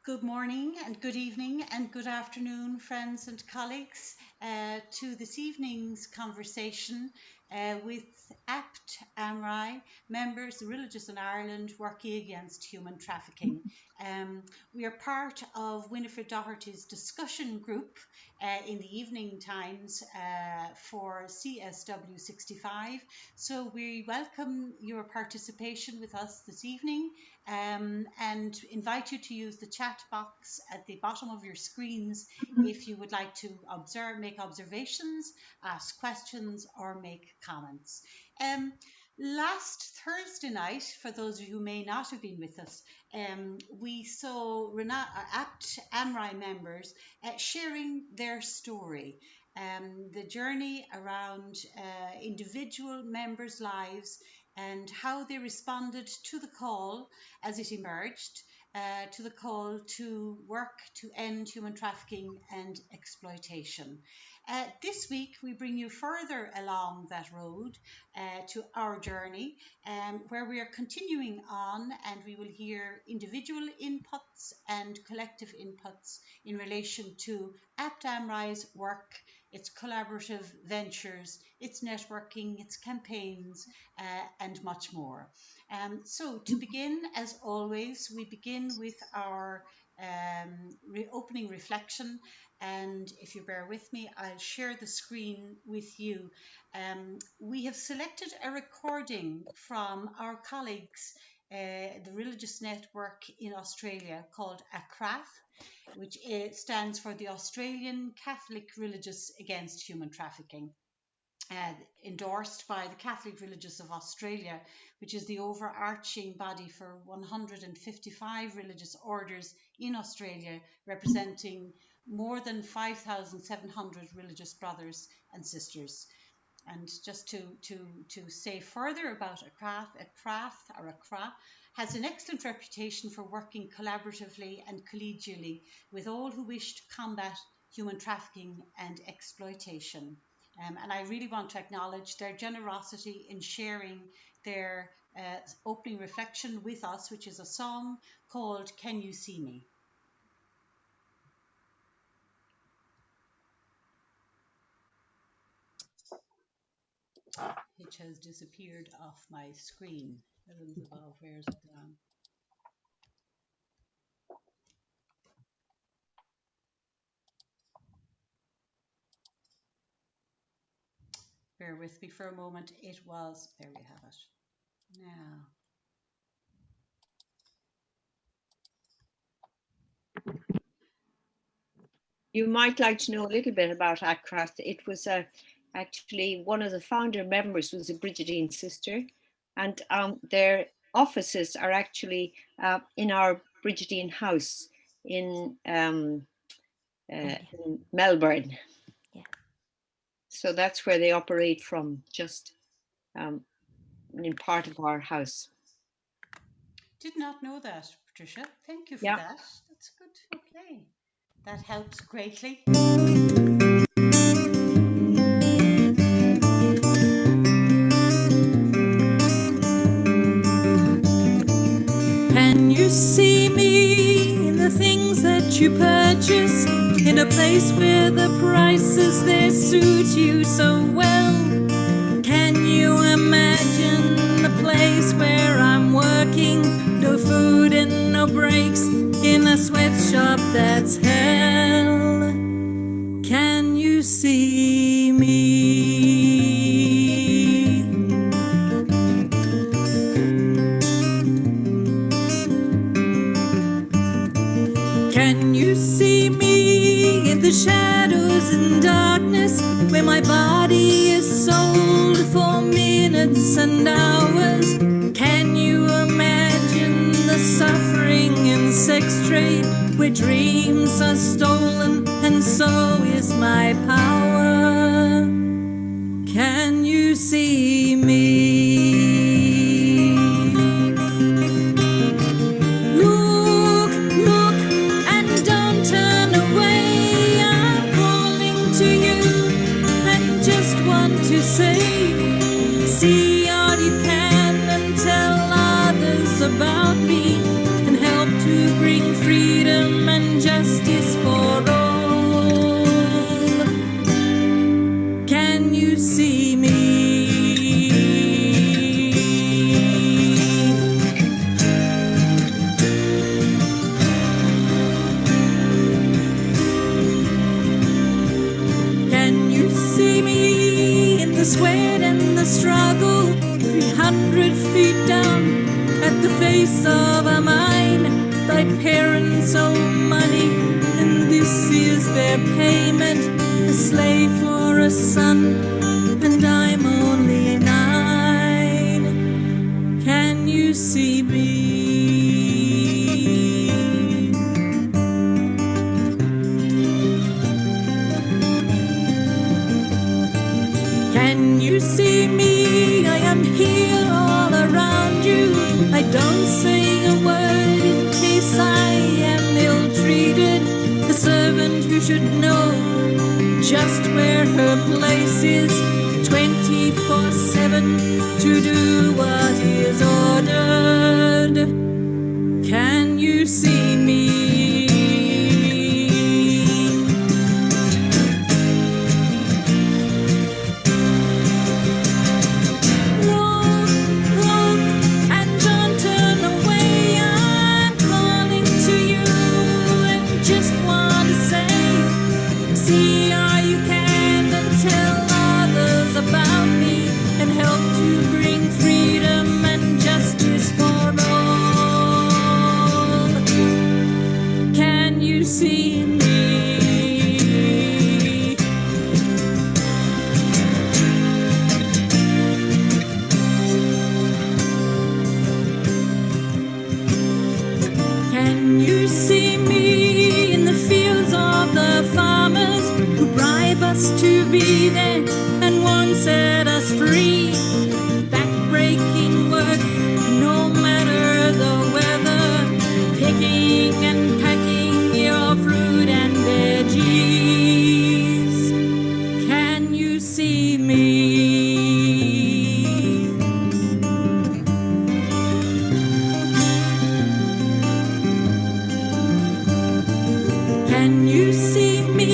Good morning and good evening and good afternoon, friends and colleagues, to this evening's conversation with APT AMRI, members Religious in Ireland working against human trafficking. We are part of Winifred Doherty's discussion group in the evening times for CSW65. So we welcome your participation with us this evening and invite you to use the chat box at the bottom of your screens if you would like to make observations, ask questions or make comments. Last Thursday night, for those of you who may not have been with us, we saw APT AMRI members sharing their story, the journey around individual members' lives and how they responded to the call as it emerged, to the call to work to end human trafficking and exploitation. This week, we bring you further along that road to our journey, where we are continuing on, and we will hear individual inputs and collective inputs in relation to APT AMRI's work, its collaborative ventures, its networking, its campaigns, and much more. So to begin, as always, we begin with our opening reflection, and if you bear with me, I'll share the screen with you. We have selected a recording from our colleagues, the religious network in Australia called ACRAF, which stands for the Australian Catholic Religious Against Human Trafficking. Endorsed by the Catholic Religious of Australia, which is the overarching body for 155 religious orders in Australia, representing more than 5,700 religious brothers and sisters. And just to say further about ACRA has an excellent reputation for working collaboratively and collegially with all who wish to combat human trafficking and exploitation. And I really want to acknowledge their generosity in sharing their opening reflection with us, which is a song called Can You See Me? Which has disappeared off my screen. Elizabeth, where's it gone? Bear with me for a moment. It was, there we have it. Now. You might like to know a little bit about ACRAF. It was actually one of the founder members was a Brigidine sister, and their offices are actually in our Brigidine house in Melbourne. Yeah. So that's where they operate from, just in part of our house. Did not know that, Patricia. Thank you for that. That's good. Okay. That helps greatly. Can you see me in the things that you purchase, in a place where the prices there suit you so well? Can you imagine the place where I'm working, no food and no breaks, in a sweatshop that's hell? Can you see me? Can you see me in the shadows and darkness, where my body is sold for minutes and hours? Can you imagine the suffering in sex trade, where dreams are stolen and so is my power? Can you see me? Look, look, and don't turn away. I'm calling to you and just want to say, see all you can and tell others about me, and help to bring freedom justice for all. Can you see me? Can you see me in the sweat and the struggle, 300 feet down at the face of a mine? Thy parents owe money, and this is their payment, a slave for a son, and I'm only 9. Can you see me? Can you see me? I am here all around you. I don't say a word in case I am ill-treated. The servant who should know just where her place is, 24/7 to do what is ordered. Can you see me? To be there and won't set us free. Back-breaking work, no matter the weather, picking and packing your fruit and veggies. Can you see me? Can you see me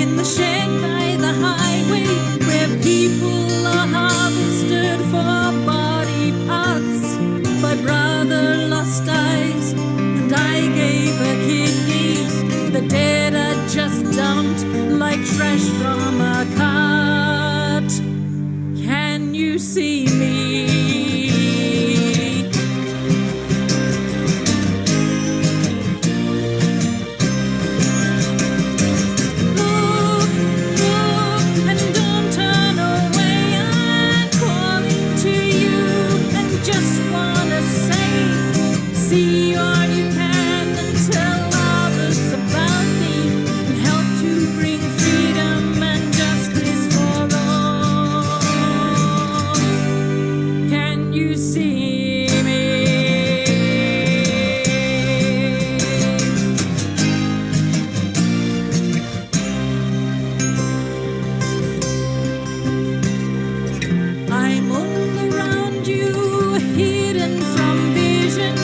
in the shed by the highway, where people are harvested for body parts? My brother lost eyes and I gave a kidney. The dead are just dumped like trash from a cart. Can you see me? See all you can and tell others about me, and help to bring freedom and justice for all. Can you see me? I'm all around you, hidden from vision,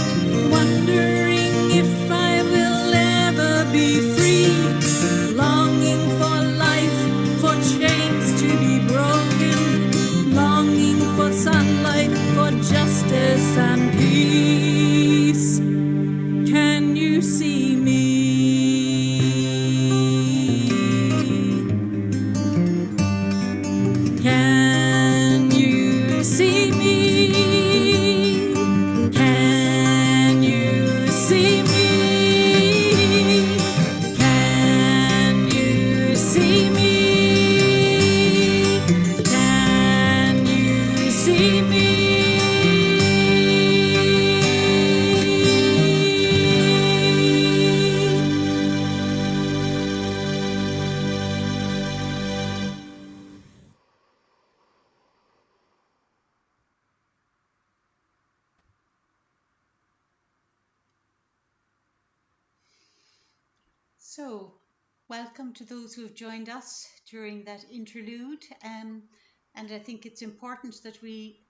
wondering if I will ever be free, longing for life, for chains to be broken, longing for sunlight, for justice and peace. Can you see me? Can you see me? Can you see me? Can you see me? Can you see me? So, welcome to those who have joined us during that interlude. And I think it's important that we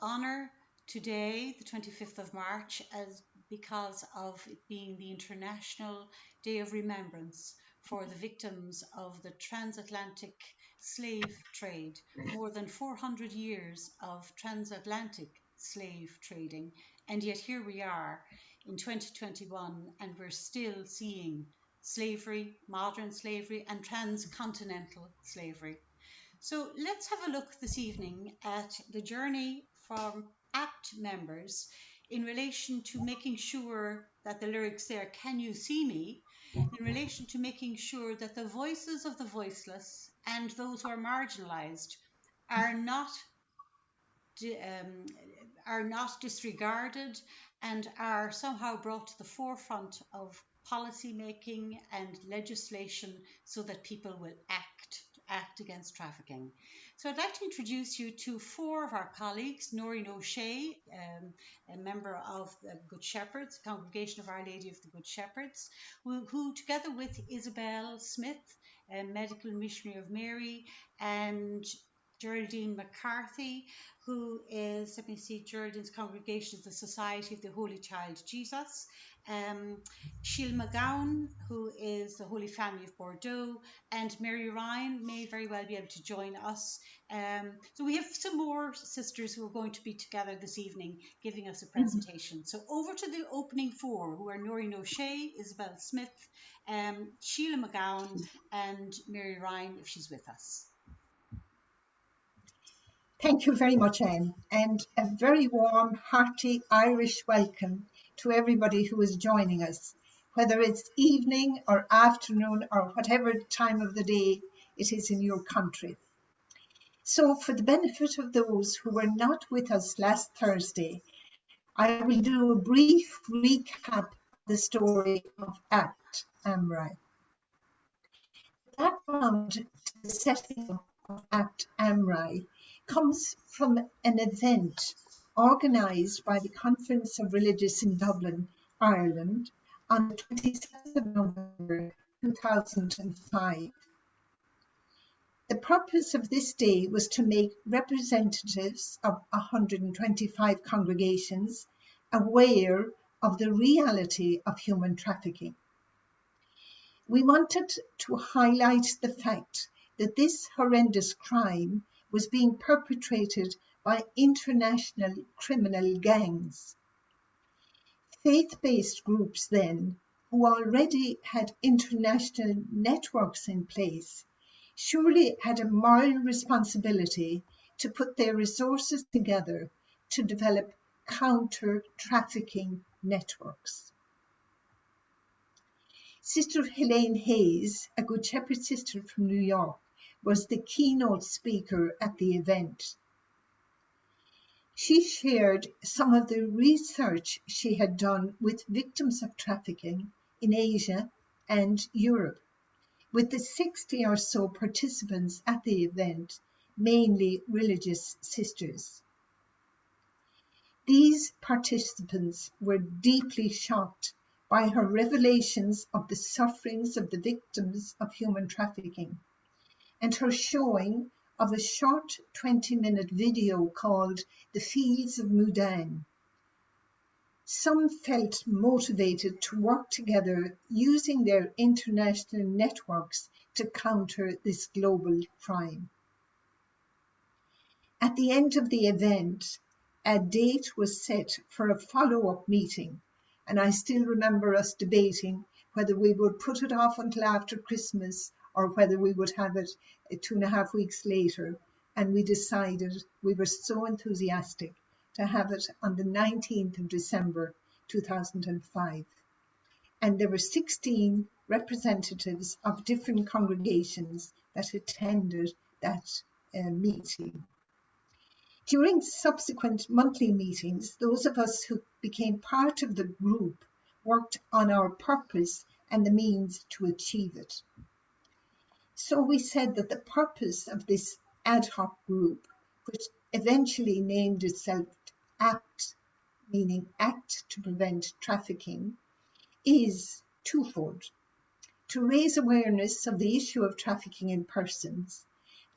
honour today, the 25th of March, as because of it being the International Day of Remembrance for the victims of the transatlantic slave trade. More than 400 years of transatlantic slave trading, and yet here we are in 2021 and we're still seeing slavery, modern slavery and transcontinental slavery. So let's have a look this evening at the journey from APT members in relation to making sure that the lyrics there, "Can you see me?" in relation to making sure that the voices of the voiceless and those who are marginalised are not disregarded and are somehow brought to the forefront of policy making and legislation so that people will act against trafficking. So I'd like to introduce you to four of our colleagues: Noreen O'Shea, a member of the Good Shepherds, Congregation of Our Lady of the Good Shepherds, who together with Isabelle Smyth, a medical missionary of Mary, and Geraldine MacCarthy, who is, let me see, Geraldine's congregation is the Society of the Holy Child Jesus. Sheila McGowan, who is the Holy Family of Bordeaux, and Mary Ryan may very well be able to join us. So we have some more sisters who are going to be together this evening giving us a presentation. So over to the opening four, who are Noreen O'Shea, Isabelle Smyth, Sheila McGowan, and Mary Ryan, if she's with us. Thank you very much, Anne, and a very warm, hearty Irish welcome to everybody who is joining us, whether it's evening or afternoon or whatever time of the day it is in your country. So for the benefit of those who were not with us last Thursday, I will do a brief recap of the story of APT AMRI. The background to the setting up of APT AMRI comes from an event organised by the Conference of Religious in Dublin, Ireland, on the 27th of November 2005. The purpose of this day was to make representatives of 125 congregations aware of the reality of human trafficking. We wanted to highlight the fact that this horrendous crime was being perpetrated by international criminal gangs. Faith-based groups then, who already had international networks in place, surely had a moral responsibility to put their resources together to develop counter-trafficking networks. Sister Helene Hayes, a Good Shepherd sister from New York, was the keynote speaker at the event. She shared some of the research she had done with victims of trafficking in Asia and Europe, with the 60 or so participants at the event, mainly religious sisters. These participants were deeply shocked by her revelations of the sufferings of the victims of human trafficking, and her showing of a short 20-minute video called The Fields of Mudan. Some felt motivated to work together using their international networks to counter this global crime. At the end of the event, a date was set for a follow-up meeting, and I still remember us debating whether we would put it off until after Christmas or whether we would have it 2.5 weeks later, and we decided, we were so enthusiastic to have it on the 19th of December 2005. And there were 16 representatives of different congregations that attended that meeting. During subsequent monthly meetings, those of us who became part of the group worked on our purpose and the means to achieve it. So we said that the purpose of this ad hoc group, which eventually named itself APT, meaning Act to Prevent Trafficking, is twofold: to raise awareness of the issue of trafficking in persons,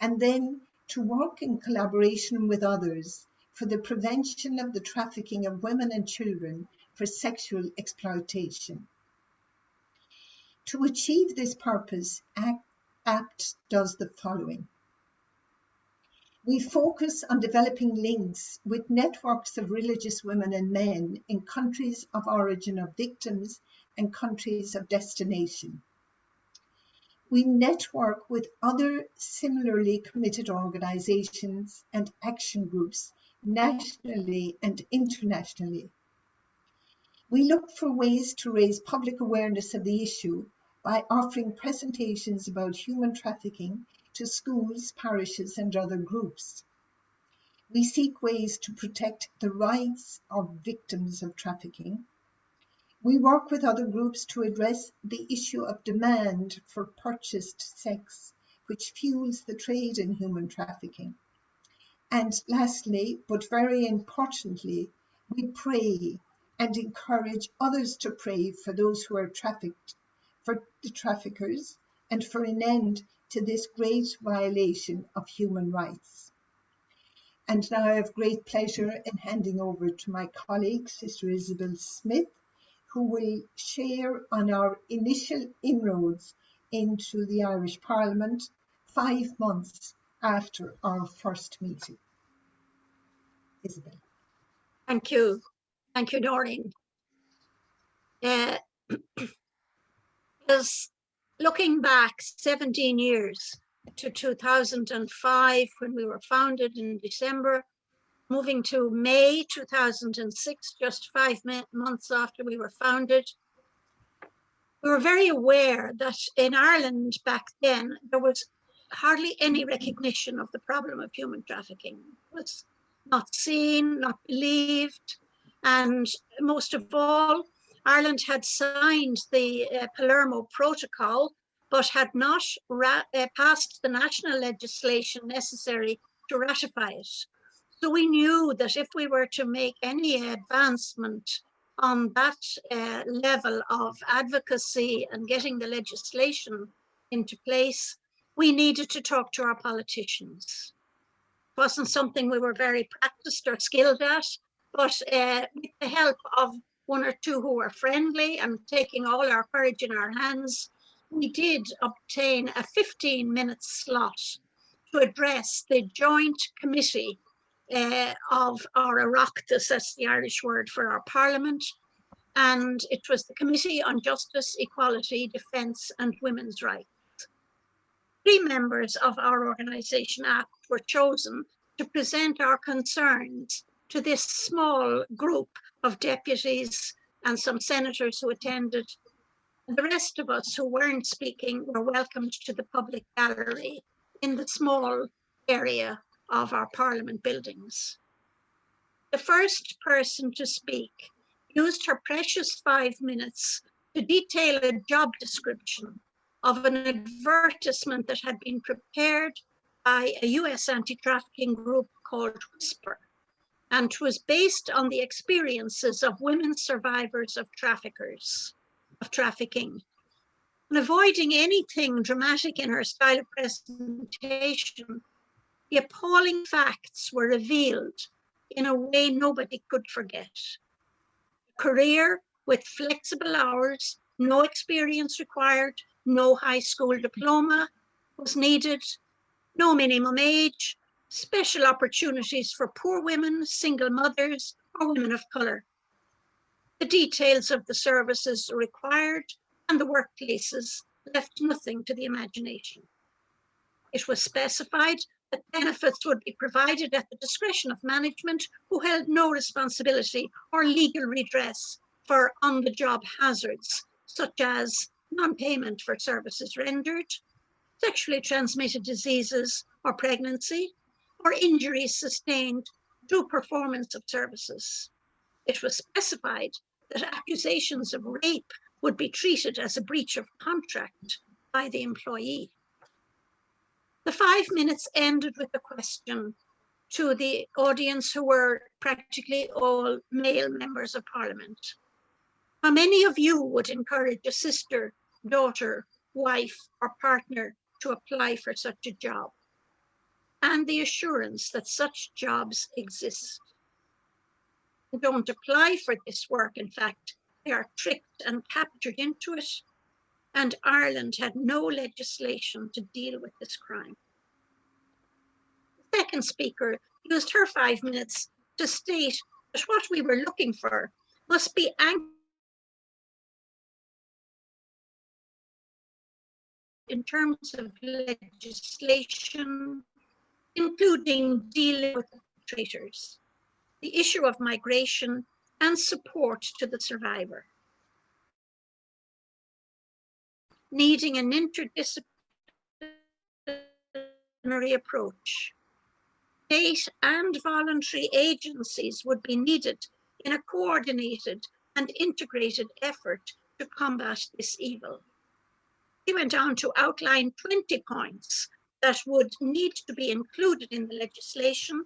and then to work in collaboration with others for the prevention of the trafficking of women and children for sexual exploitation. To achieve this purpose, APT does the following. We focus on developing links with networks of religious women and men in countries of origin of victims and countries of destination. We network with other similarly committed organisations and action groups nationally and internationally. We look for ways to raise public awareness of the issue by offering presentations about human trafficking to schools, parishes and other groups. We seek ways to protect the rights of victims of trafficking. We work with other groups to address the issue of demand for purchased sex, which fuels the trade in human trafficking. And lastly, but very importantly, we pray and encourage others to pray for those who are trafficked, for the traffickers, and for an end to this great violation of human rights. And now I have great pleasure in handing over to my colleague, Sister Isabelle Smyth, who will share on our initial inroads into the Irish Parliament 5 months after our first meeting. Isabelle. Thank you. Thank you, Noreen. As looking back 17 years to 2005, when we were founded in December, moving to May 2006, just 5 months after we were founded, we were very aware that in Ireland back then, there was hardly any recognition of the problem of human trafficking. It was not seen, not believed, and most of all, Ireland had signed the Palermo Protocol, but had not passed the national legislation necessary to ratify it. So we knew that if we were to make any advancement on that level of advocacy and getting the legislation into place, we needed to talk to our politicians. It wasn't something we were very practiced or skilled at, but with the help of one or two who were friendly and taking all our courage in our hands, we did obtain a 15-minute slot to address the joint committee of our Oireachtas, that's the Irish word for our Parliament, and it was the Committee on Justice, Equality, Defence and Women's Rights. 3 members of our organisation, APT, were chosen to present our concerns to this small group of deputies and some senators who attended. And the rest of us who weren't speaking were welcomed to the public gallery in the small area of our Parliament buildings. The first person to speak used her precious 5 minutes to detail a job description of an advertisement that had been prepared by a US anti-trafficking group called Whisper, and was based on the experiences of women survivors of trafficking. And avoiding anything dramatic in her style of presentation, the appalling facts were revealed in a way nobody could forget. A career with flexible hours, no experience required, no high school diploma was needed, no minimum age, special opportunities for poor women, single mothers, or women of colour. The details of the services required and the workplaces left nothing to the imagination. It was specified that benefits would be provided at the discretion of management, who held no responsibility or legal redress for on-the-job hazards, such as non-payment for services rendered, sexually transmitted diseases or pregnancy, or injuries sustained through performance of services. It was specified that accusations of rape would be treated as a breach of contract by the employee. The 5 minutes ended with a question to the audience, who were practically all male members of Parliament. How many of you would encourage a sister, daughter, wife, or partner to apply for such a job, and the assurance that such jobs exist? who don't apply for this work. In fact, they are tricked and captured into it. And Ireland had no legislation to deal with this crime. The second speaker used her 5 minutes to state that what we were looking for must be anchored in terms of legislation, including dealing with perpetrators, the issue of migration, and support to the survivor. Needing an interdisciplinary approach. State and voluntary agencies would be needed in a coordinated and integrated effort to combat this evil. He went on to outline 20 points that would need to be included in the legislation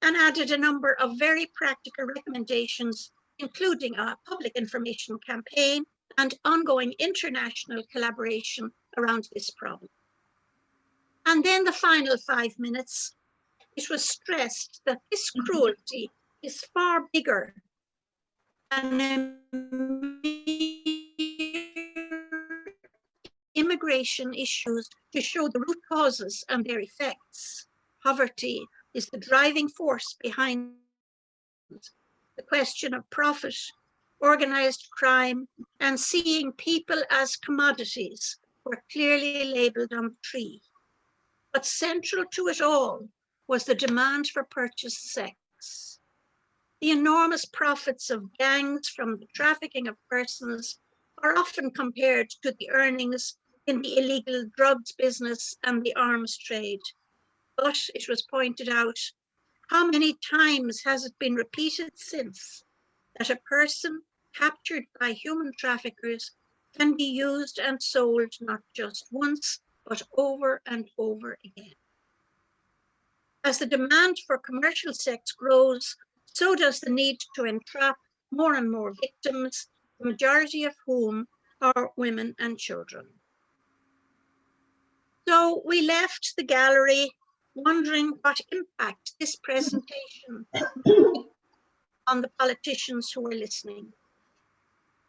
and added a number of very practical recommendations, including a public information campaign and ongoing international collaboration around this problem. And then the final 5 minutes, it was stressed that this cruelty is far bigger than immigration issues to show the root causes and their effects. Poverty is the driving force behind the question of profit, organized crime, and seeing people as commodities were clearly labeled on the tree. But central to it all was the demand for purchased sex. The enormous profits of gangs from the trafficking of persons are often compared to the earnings in the illegal drugs business and the arms trade. But it was pointed out, how many times has it been repeated since that a person captured by human traffickers can be used and sold not just once, but over and over again. As the demand for commercial sex grows, so does the need to entrap more and more victims, the majority of whom are women and children. So we left the gallery wondering what impact this presentation on the politicians who were listening.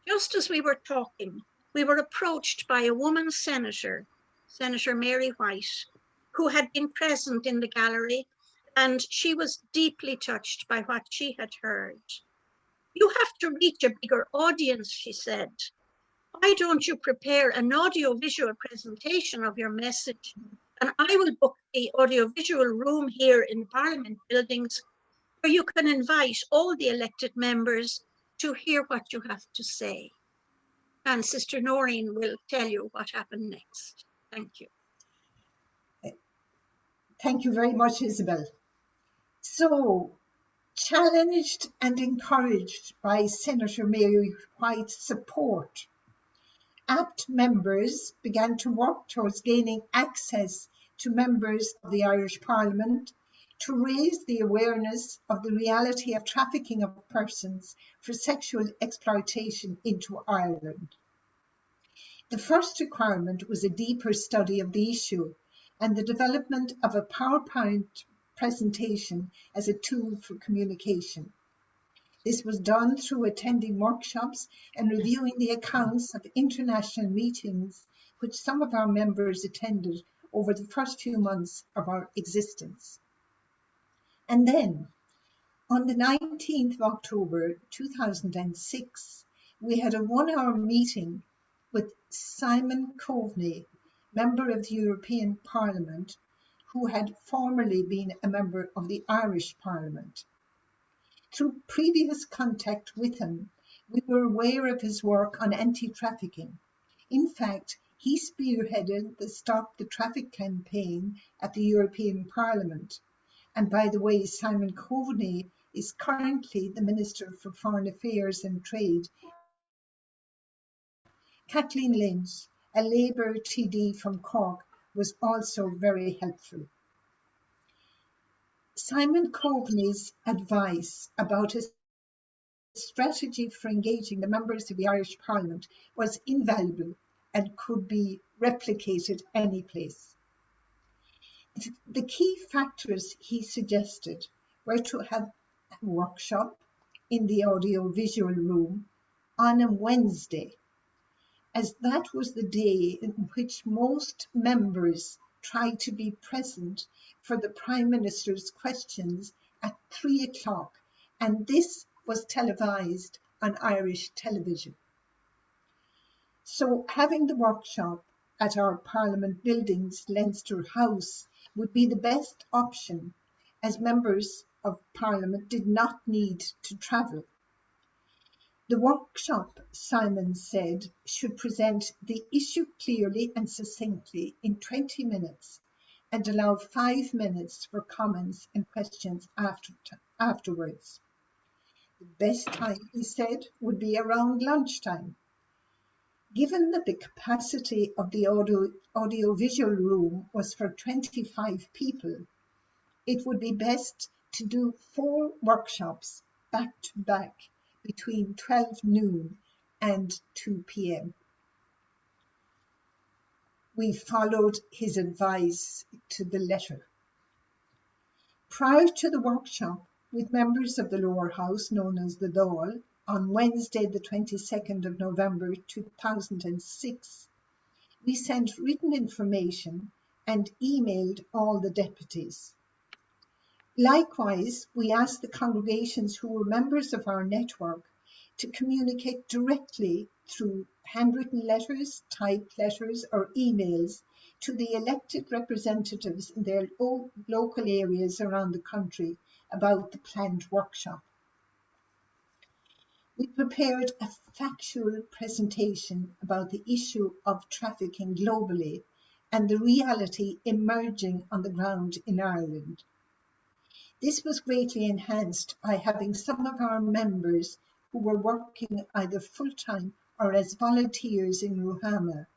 Just as we were talking, we were approached by a woman senator, Senator Mary White, who had been present in the gallery, and she was deeply touched by what she had heard. You have to reach a bigger audience, she said. Why don't you prepare an audiovisual presentation of your message, and I will book the audiovisual room here in Parliament buildings where you can invite all the elected members to hear what you have to say. And Sister Noreen will tell you what happened next. Thank you. Thank you very much, Isabel. So, challenged and encouraged by Senator Mary White's support, APT members began to work towards gaining access to members of the Irish Parliament to raise the awareness of the reality of trafficking of persons for sexual exploitation into Ireland. The first requirement was a deeper study of the issue and the development of a PowerPoint presentation as a tool for communication. This was done through attending workshops and reviewing the accounts of international meetings which some of our members attended over the first few months of our existence. And then, on the 19th of October 2006, we had a 1-hour meeting with Simon Coveney, member of the European Parliament, who had formerly been a member of the Irish Parliament. Through previous contact with him, we were aware of his work on anti-trafficking. In fact, he spearheaded the Stop the Traffic campaign at the European Parliament. And by the way, Simon Coveney is currently the Minister for Foreign Affairs and Trade. Kathleen Lynch, a Labour TD from Cork, was also very helpful. Simon Coveney's advice about a strategy for engaging the members of the Irish Parliament was invaluable and could be replicated any place. The key factors he suggested were to have a workshop, in the audiovisual room on a Wednesday, as that was the day in which most members tried to be present for the Prime Minister's questions at 3 o'clock, and this was televised on Irish television. So having the workshop at our Parliament buildings, Leinster House, would be the best option, as members of Parliament did not need to travel. The workshop, Simon said, should present the issue clearly and succinctly in 20 minutes and allow 5 minutes for comments and questions afterwards. The best time, he said, would be around lunchtime. Given that the capacity of the audiovisual room was for 25 people, it would be best to do 4 workshops back to back between 12 noon and 2 p.m. We followed his advice to the letter. Prior to the workshop, with members of the lower house known as the Dáil, on Wednesday the 22nd of November 2006, we sent written information and emailed all the deputies. Likewise, we asked the congregations who were members of our network to communicate directly through handwritten letters, typed letters, or emails to the elected representatives in their local areas around the country about the planned workshop. We prepared a factual presentation about the issue of trafficking globally and the reality emerging on the ground in Ireland. This was greatly enhanced by having some of our members who were working either full-time or as volunteers in Ruhama,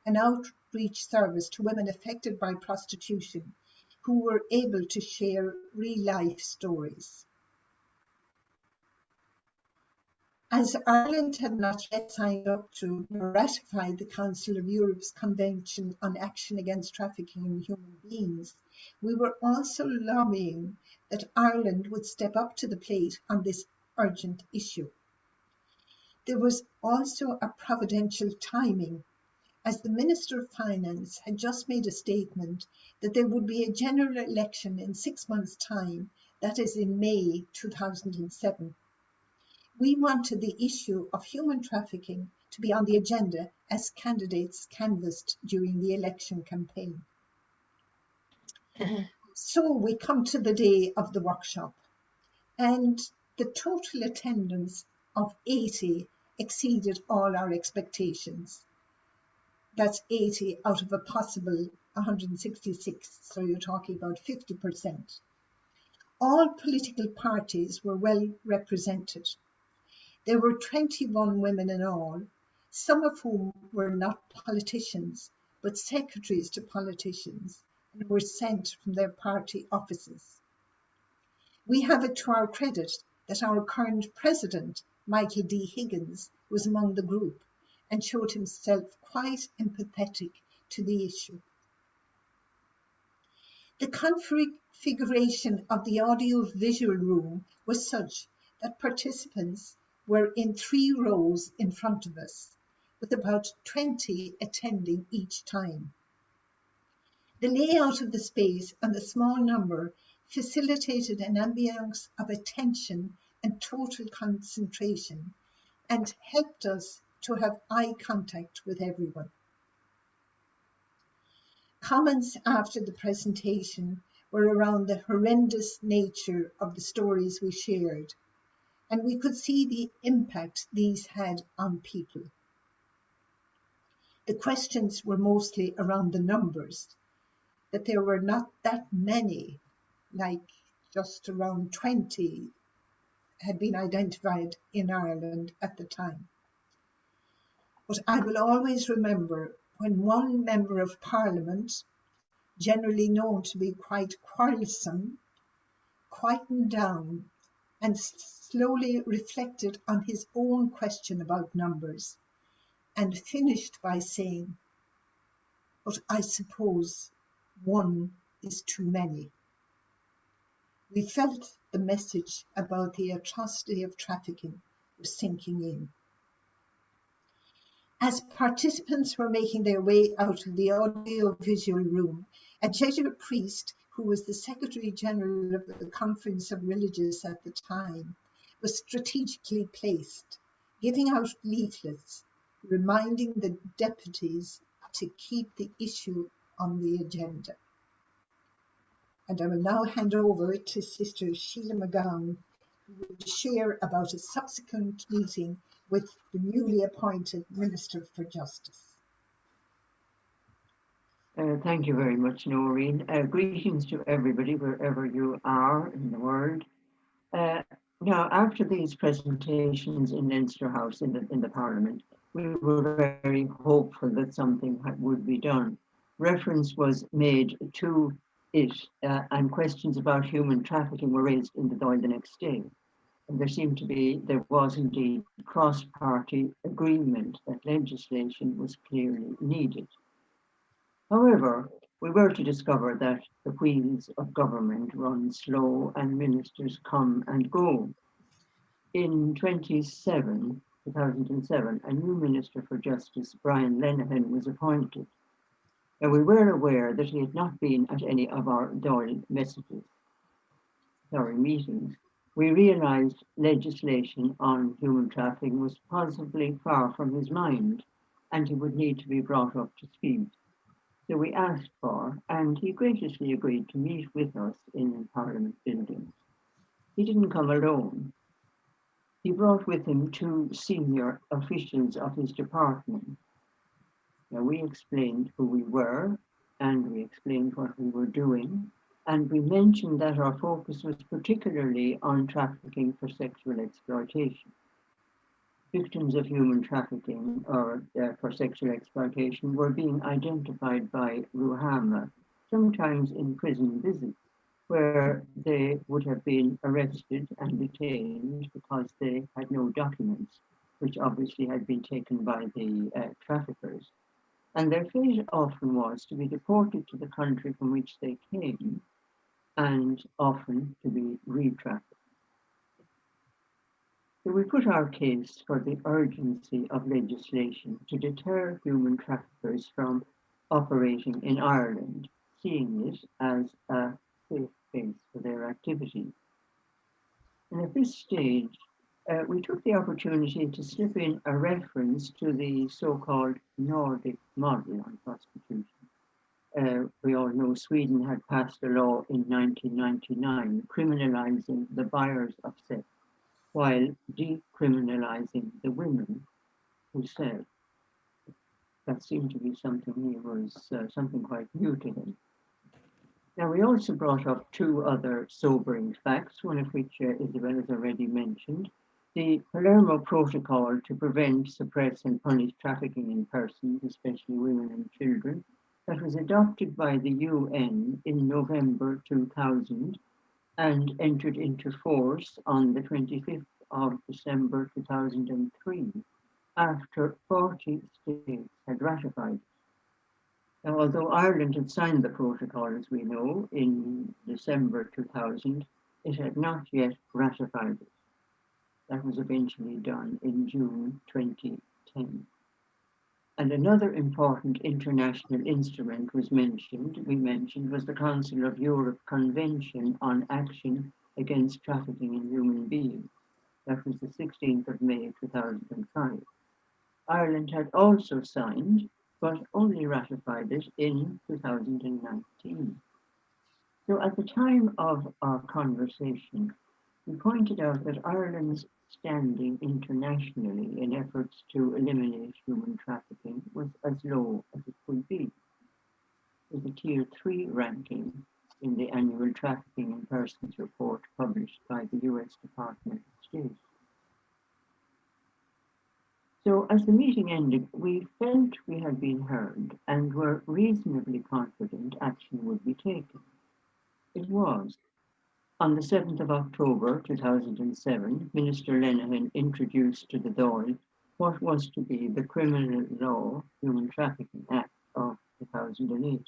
an outreach service to women affected by prostitution, who were able to share real-life stories. As Ireland had not yet signed up to nor ratified the Council of Europe's Convention on Action Against Trafficking in Human Beings, we were also lobbying that Ireland would step up to the plate on this urgent issue. There was also a providential timing, as the Minister of Finance had just made a statement that there would be a general election in 6 months' time, that is in May 2007. We wanted the issue of human trafficking to be on the agenda as candidates canvassed during the election campaign. So we come to the day of the workshop, and the total attendance of 80 exceeded all our expectations. That's 80 out of a possible 166, so you're talking about 50%. All political parties were well represented. There were 21 women in all, some of whom were not politicians, but secretaries to politicians, and were sent from their party offices. We have it to our credit that our current president, Michael D. Higgins, was among the group and showed himself quite empathetic to the issue. The configuration of the audio-visual room was such that participants were in 3 rows in front of us, with about 20 attending each time. The layout of the space and the small number facilitated an ambience of attention and total concentration, and helped us to have eye contact with everyone. Comments after the presentation were around the horrendous nature of the stories we shared, and we could see the impact these had on people. The questions were mostly around the numbers, that there were not that many, like just around 20 had been identified in Ireland at the time. But I will always remember when one member of Parliament, generally known to be quite quarrelsome, quietened down and slowly reflected on his own question about numbers, and finished by saying, "But I suppose one is too many." We felt the message about the atrocity of trafficking was sinking in. As participants were making their way out of the audiovisual room, a Jesuit priest, who was the Secretary General of the Conference of Religious at the time, was strategically placed, giving out leaflets, reminding the deputies to keep the issue on the agenda. And I will now hand over to Sister Sheila McGowan, who will share about a subsequent meeting with the newly appointed Minister for Justice. Thank you very much, Noreen. Greetings to everybody, wherever you are in the world. Now, after these presentations in Leinster House in the Parliament, we were very hopeful that something would be done. Reference was made to it, and questions about human trafficking were raised in the Dáil the next day. And there was indeed cross-party agreement that legislation was clearly needed. However, we were to discover that the wheels of government run slow and ministers come and go. In 2007, a new Minister for Justice, Brian Lenihan, was appointed. And we were aware that he had not been at any of our Dáil meetings. We realised legislation on human trafficking was possibly far from his mind, and he would need to be brought up to speed. So we asked for, and he graciously agreed to meet with us in Parliament buildings. He didn't come alone. He brought with him two senior officials of his department. Now, we explained who we were, and we explained what we were doing, and we mentioned that our focus was particularly on trafficking for sexual exploitation. Victims of human trafficking or for sexual exploitation were being identified by Ruhama, sometimes in prison visits, where they would have been arrested and detained because they had no documents, which obviously had been taken by the traffickers. And their fate often was to be deported to the country from which they came, and often to be re-trafficked. So we put our case for the urgency of legislation to deter human traffickers from operating in Ireland, seeing it as a safe space for their activities. And at this stage, we took the opportunity to slip in a reference to the so-called Nordic model on prostitution. We all know Sweden had passed a law in 1999 criminalizing the buyers of sex, while decriminalizing the women who sell. That seemed to be something quite new to him. Now, we also brought up two other sobering facts, one of which Isabelle has already mentioned. The Palermo Protocol to prevent, suppress and punish trafficking in persons, especially women and children, that was adopted by the UN in November 2000 and entered into force on the 25th of December 2003, after 40 states had ratified it. Now, although Ireland had signed the protocol, as we know, in December 2000, it had not yet ratified it. That was eventually done in June 2010. And another important international instrument we mentioned was the Council of Europe Convention on Action Against Trafficking in Human Beings. That was the 16th of May 2005. Ireland had also signed, but only ratified it in 2019. So at the time of our conversation, we pointed out that Ireland's standing internationally in efforts to eliminate human trafficking was as low as it could be, with a Tier 3 ranking in the annual Trafficking in Persons report published by the US Department of State. So as the meeting ended, we felt we had been heard and were reasonably confident action would be taken. It was. On the 7th of October 2007, Minister Lenihan introduced to the Dáil what was to be the Criminal Law Human Trafficking Act of 2008.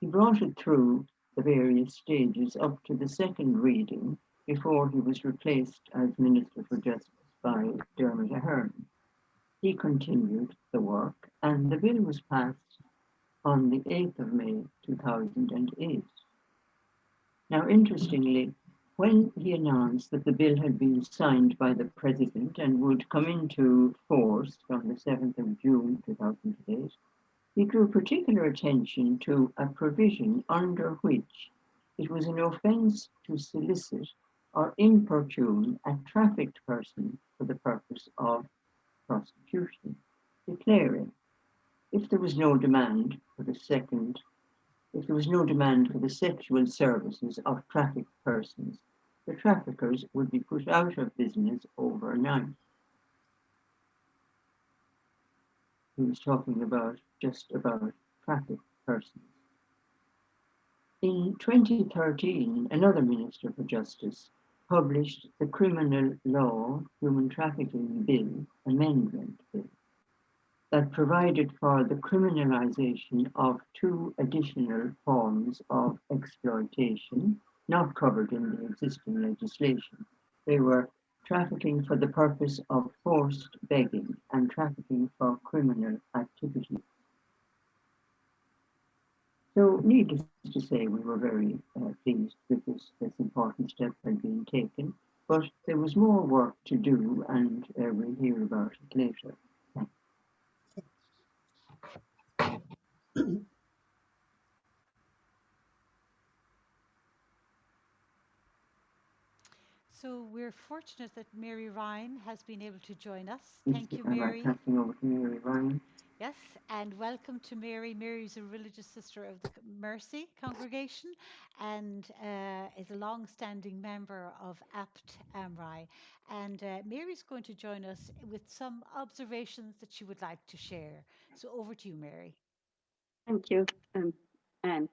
He brought it through the various stages up to the second reading before he was replaced as Minister for Justice by Dermot Ahern. He continued the work, and the bill was passed on the 8th of May 2008. Now, interestingly, when he announced that the bill had been signed by the President and would come into force from the 7th of June 2008, he drew particular attention to a provision under which it was an offence to solicit or importune a trafficked person for the purpose of prostitution, declaring if there was no demand for the sexual services of trafficked persons, the traffickers would be put out of business overnight. He was talking about just about trafficked persons. In 2013, another Minister for Justice published the Criminal Law Human Trafficking Bill Amendment Bill that provided for the criminalisation of two additional forms of exploitation not covered in the existing legislation. They were trafficking for the purpose of forced begging and trafficking for criminal activity. So, needless to say, we were very pleased with this important step had been taken, but there was more work to do, and we'll hear about it later. So we're fortunate that Mary Ryan has been able to join us. Is Thank you, am I Mary. passing over to Mary Ryan? Yes, and welcome to Mary. Mary is a religious sister of the Mercy congregation and is a long-standing member of APT AMRI. And Mary's going to join us with some observations that she would like to share. So over to you, Mary. Thank you, Anne.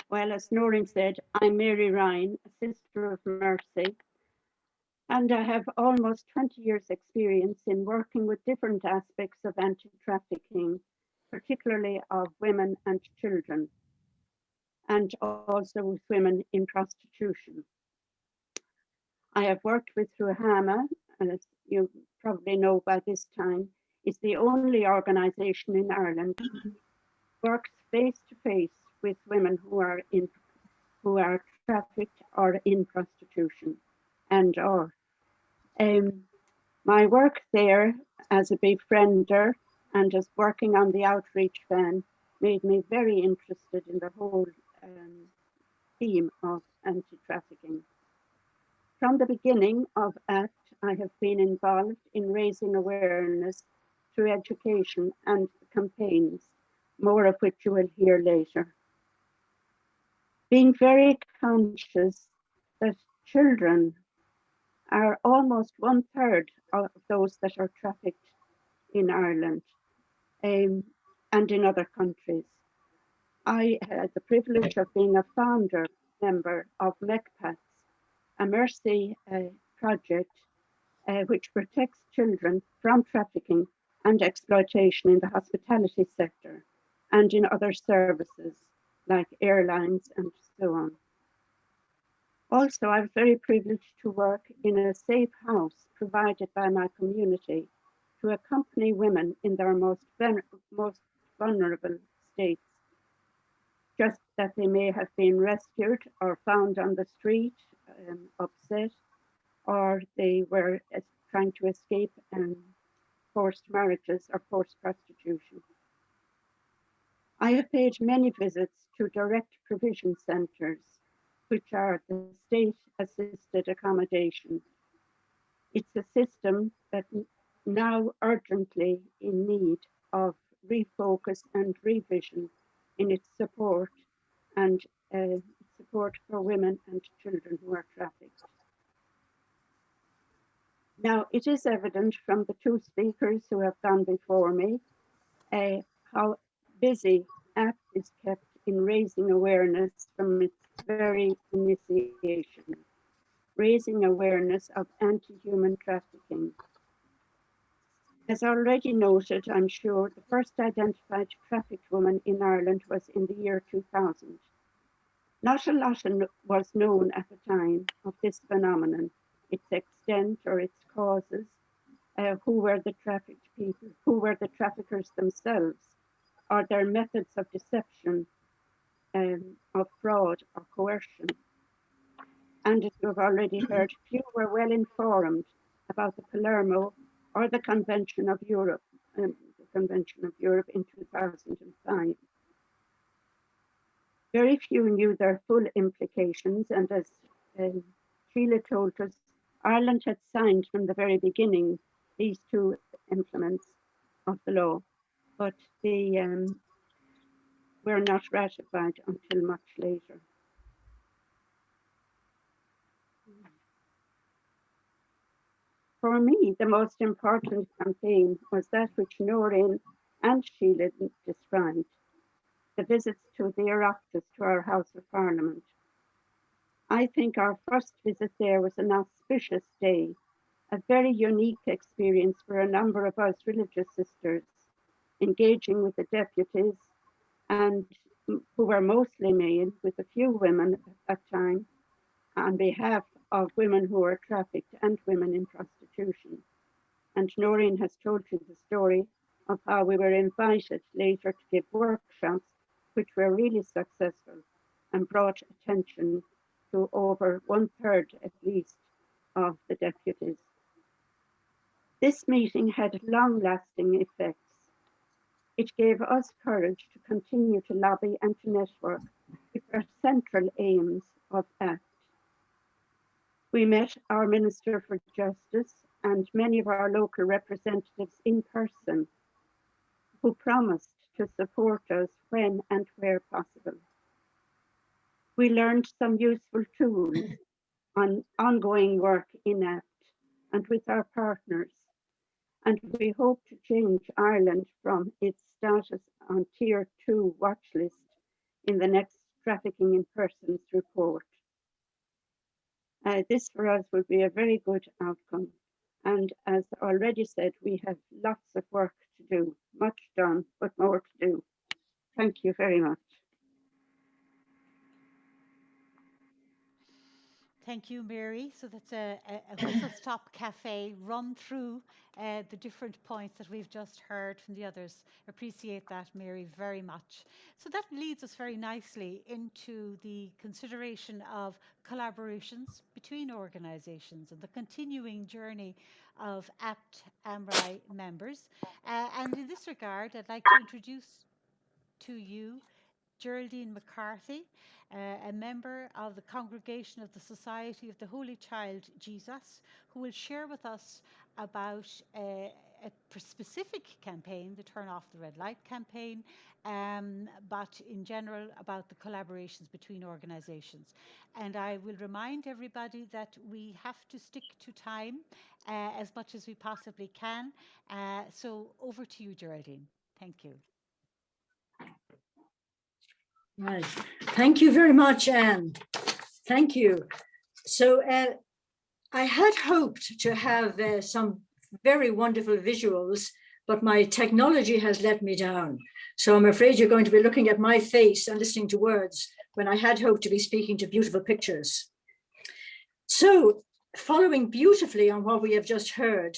Well, as Noreen said, I'm Mary Ryan, a sister of Mercy, and I have almost 20 years' experience in working with different aspects of anti-trafficking, particularly of women and children, and also with women in prostitution. I have worked with Ruhama, and as you probably know by this time, is the only organisation in Ireland works face to face with women who are trafficked or in prostitution, my work there as a befriender and as working on the outreach van made me very interested in the whole theme of anti-trafficking. From the beginning of ACT, I have been involved in raising awareness through education and campaigns, more of which you will hear later. Being very conscious that children are almost 1/3 of those that are trafficked in Ireland and in other countries. I had the privilege of being a founder member of McPats, a Mercy project which protects children from trafficking and exploitation in the hospitality sector and in other services like airlines and so on. Also, I was very privileged to work in a safe house provided by my community to accompany women in their most vulnerable states, just that they may have been rescued or found on the street, upset, or they were trying to escape forced marriages or forced prostitution. I have paid many visits to direct provision centres, which are the state-assisted accommodation. It's a system that now urgently in need of refocus and revision in its support and support for women and children who are trafficked. Now, it is evident from the two speakers who have gone before me how busy APT is kept in raising awareness from its very initiation, raising awareness of anti-human trafficking. As already noted, I'm sure, the first identified trafficked woman in Ireland was in the year 2000. Not a lot was known at the time of this phenomenon, its extent or its causes, who were the trafficked people, who were the traffickers themselves, or their methods of deception, of fraud or coercion. And as you have already heard, few were well informed about the Palermo or the Convention of Europe in 2005. Very few knew their full implications, and as Sheila told us, Ireland had signed from the very beginning these two implements of the law, but they were not ratified until much later. For me, the most important campaign was that which Noreen and Sheila described, the visits to the Oireachtas, to our House of Parliament. I think our first visit there was an auspicious day, a very unique experience for a number of us religious sisters, engaging with the deputies, and who were mostly male, with a few women at that time, on behalf of women who were trafficked and women in prostitution. And Noreen has told you the story of how we were invited later to give workshops, which were really successful and brought attention to over 1/3 at least of the deputies. This meeting had long-lasting effects. It gave us courage to continue to lobby and to network with our central aims of APT. We met our Minister for Justice and many of our local representatives in person, who promised to support us when and where possible. We learned some useful tools on ongoing work in APT and with our partners, and we hope to change Ireland from its status on Tier 2 watch list in the next Trafficking in Persons report. This for us would be a very good outcome. And as already said, we have lots of work to do, much done, but more to do. Thank you very much. Thank you, Mary. So that's a whistle-stop cafe run through the different points that we've just heard from the others. Appreciate that, Mary, very much. So that leads us very nicely into the consideration of collaborations between organisations and the continuing journey of APT AMRI members. And in this regard, I'd like to introduce to you Geraldine MacCarthy, a member of the Congregation of the Society of the Holy Child Jesus, who will share with us about a specific campaign, the Turn Off the Red Light campaign, but in general about the collaborations between organisations. And I will remind everybody that we have to stick to time as much as we possibly can. So over to you, Geraldine. Thank you. Right. Thank you very much, Anne. Thank you. So I had hoped to have some very wonderful visuals, but my technology has let me down. So I'm afraid you're going to be looking at my face and listening to words when I had hoped to be speaking to beautiful pictures. So following beautifully on what we have just heard,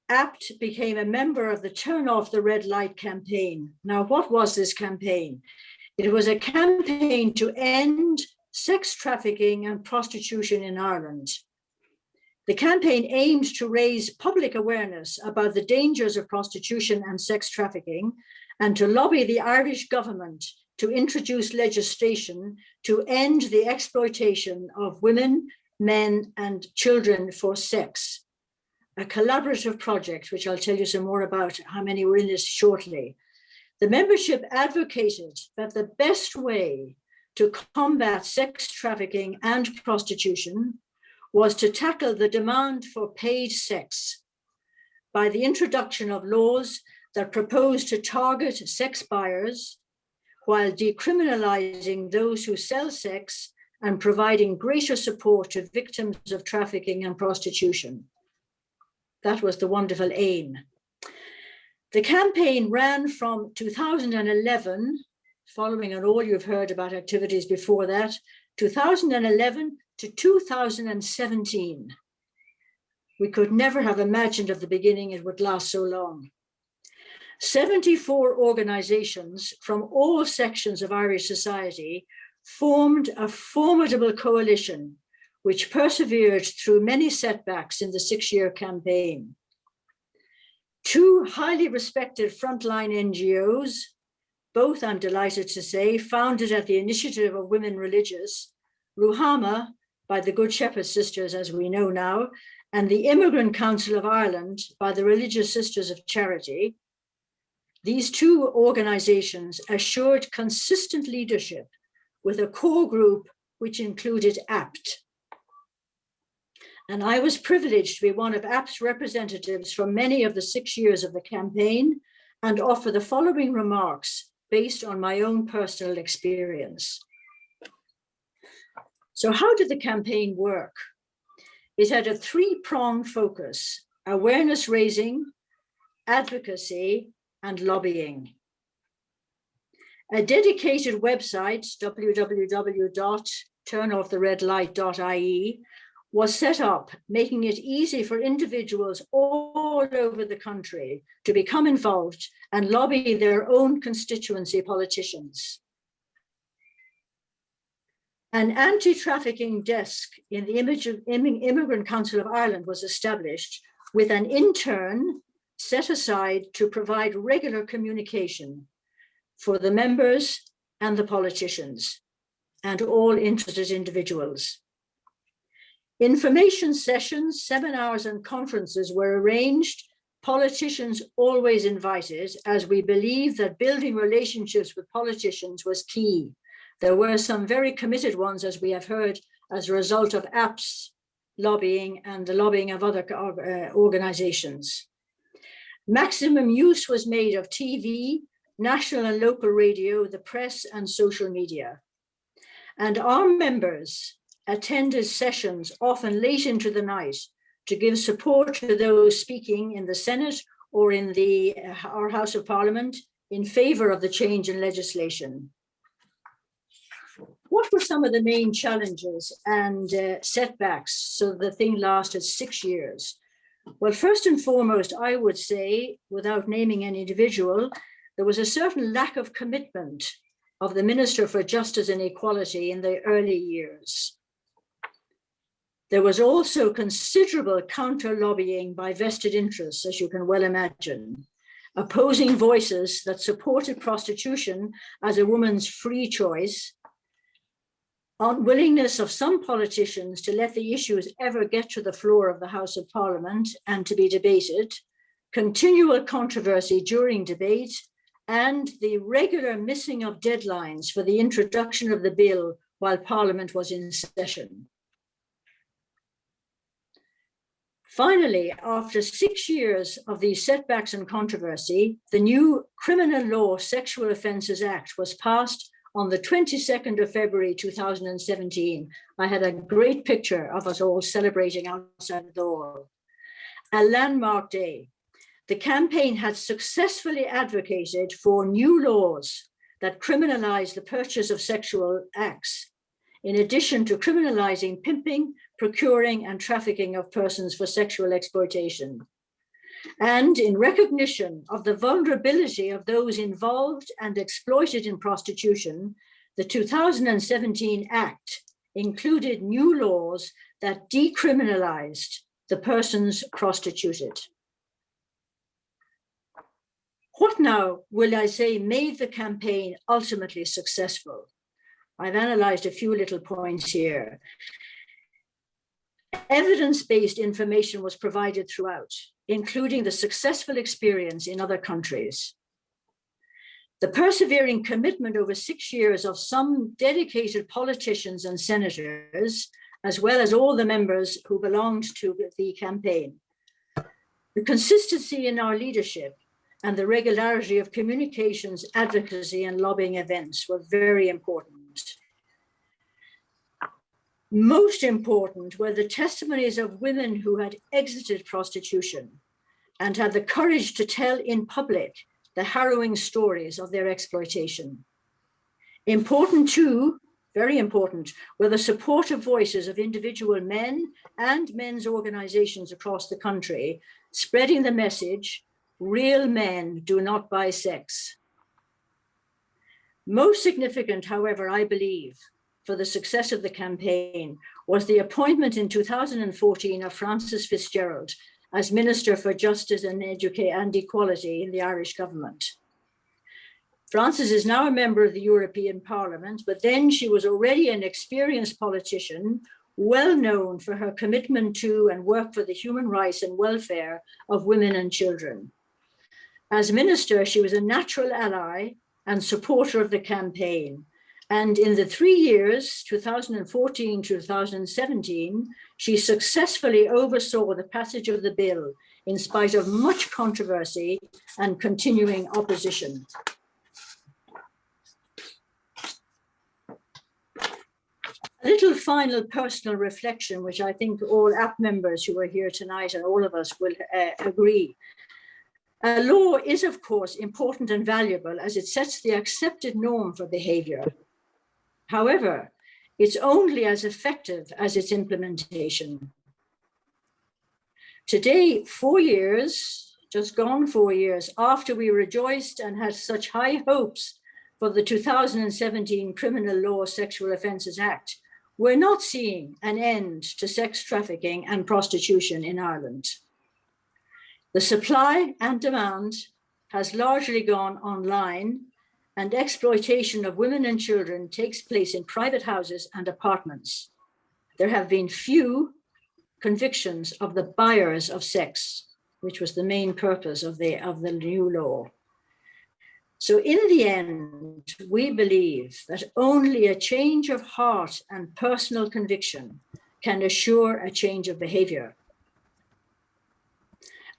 APT became a member of the Turn Off the Red Light campaign. Now, what was this campaign? It was a campaign to end sex trafficking and prostitution in Ireland. The campaign aimed to raise public awareness about the dangers of prostitution and sex trafficking and to lobby the Irish government to introduce legislation to end the exploitation of women, men, and children for sex. A collaborative project, which I'll tell you some more about how many were in this shortly. The membership advocated that the best way to combat sex trafficking and prostitution was to tackle the demand for paid sex by the introduction of laws that propose to target sex buyers while decriminalizing those who sell sex and providing greater support to victims of trafficking and prostitution. That was the wonderful aim. The campaign ran from 2011 following on all you've heard about activities before that, 2011 to 2017. We could never have imagined at the beginning it would last so long. 74 organizations from all sections of Irish society formed a formidable coalition which persevered through many setbacks in the 6-year campaign. 2 highly respected frontline NGOs, both, I'm delighted to say, founded at the initiative of women religious, Ruhama by the Good Shepherd Sisters, as we know now, and the Immigrant Council of Ireland by the Religious Sisters of Charity. These 2 organizations assured consistent leadership with a core group which included APT. And I was privileged to be one of APT's representatives for many of the 6 years of the campaign and offer the following remarks based on my own personal experience. So how did the campaign work? It had a 3-pronged focus: awareness raising, advocacy, and lobbying. A dedicated website, www.turnofftheredlight.ie, was set up, making it easy for individuals all over the country to become involved and lobby their own constituency politicians. An anti-trafficking desk in the Immigrant Council of Ireland was established with an intern set aside to provide regular communication for the members and the politicians and all interested individuals. Information sessions, seminars, and conferences were arranged, politicians always invited, as we believe that building relationships with politicians was key. There were some very committed ones, as we have heard, as a result of APT's lobbying and the lobbying of other organizations. Maximum use was made of TV, national and local radio, the press, and social media. And our members attended sessions often late into the night to give support to those speaking in the Senate or in our House of Parliament in favor of the change in legislation. What were some of the main challenges and setbacks so the thing lasted 6 years? Well, first and foremost, I would say, without naming any individual, there was a certain lack of commitment of the Minister for Justice and Equality in the early years. There was also considerable counter-lobbying by vested interests, as you can well imagine, opposing voices that supported prostitution as a woman's free choice, unwillingness of some politicians to let the issues ever get to the floor of the House of Parliament and to be debated, continual controversy during debate, and the regular missing of deadlines for the introduction of the bill while Parliament was in session. Finally, after 6 years of these setbacks and controversy, the new Criminal Law Sexual Offences Act was passed on the 22nd of February 2017. I had a great picture of us all celebrating outside the door. A landmark day. The campaign had successfully advocated for new laws that criminalize the purchase of sexual acts, in addition to criminalizing pimping, procuring, and trafficking of persons for sexual exploitation. And in recognition of the vulnerability of those involved and exploited in prostitution, the 2017 Act included new laws that decriminalized the persons prostituted. What now, will I say, made the campaign ultimately successful? I've analyzed a few little points here. Evidence-based information was provided throughout, including the successful experience in other countries. The persevering commitment over 6 years of some dedicated politicians and senators, as well as all the members who belonged to the campaign. The consistency in our leadership and the regularity of communications, advocacy, and lobbying events were very important. Most important were the testimonies of women who had exited prostitution and had the courage to tell in public the harrowing stories of their exploitation. Important too, very important, were the supportive voices of individual men and men's organizations across the country, spreading the message, real men do not buy sex. Most significant, however, I believe, for the success of the campaign was the appointment in 2014 of Frances Fitzgerald as Minister for Justice and Equality in the Irish government. Frances is now a member of the European Parliament, but then she was already an experienced politician, well known for her commitment to and work for the human rights and welfare of women and children. As minister, she was a natural ally and supporter of the campaign. And in the 3 years, 2014-2017, she successfully oversaw the passage of the bill in spite of much controversy and continuing opposition. A little final personal reflection, which I think all APT members who are here tonight and all of us will agree. Law is, of course, important and valuable as it sets the accepted norm for behavior. However, it's only as effective as its implementation. Today, 4 years, just gone 4 years, after we rejoiced and had such high hopes for the 2017 Criminal Law Sexual Offences Act, we're not seeing an end to sex trafficking and prostitution in Ireland. The supply and demand has largely gone online, and exploitation of women and children takes place in private houses and apartments. There have been few convictions of the buyers of sex, which was the main purpose of the new law. So in the end, we believe that only a change of heart and personal conviction can assure a change of behavior.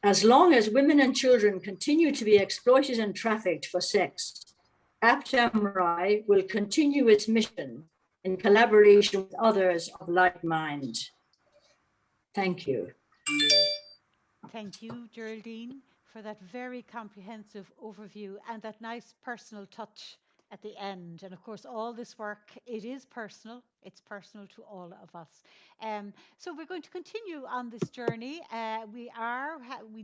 As long as women and children continue to be exploited and trafficked for sex, APT AMRI will continue its mission in collaboration with others of like mind. Thank you. Thank you, Geraldine, for that very comprehensive overview and that nice personal touch at the end. And of course, all this work, it is personal. It's personal to all of us. So we're going to continue on this journey. We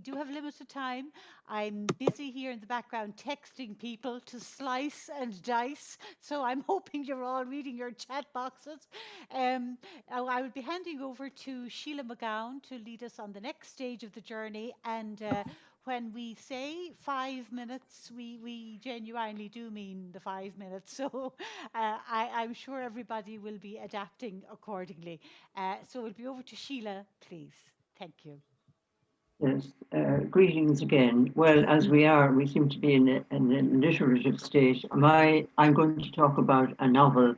do have limited time. I'm busy here in the background texting people to slice and dice. So I'm hoping you're all reading your chat boxes. I will be handing over to Sheila McGowan to lead us on the next stage of the journey. And when we say 5 minutes, we genuinely do mean the 5 minutes. So I'm sure everybody will be adapting accordingly. So it'll be over to Sheila, please. Thank you. Yes, greetings again. Well, as we seem to be in an alliterative state. I'm going to talk about a novel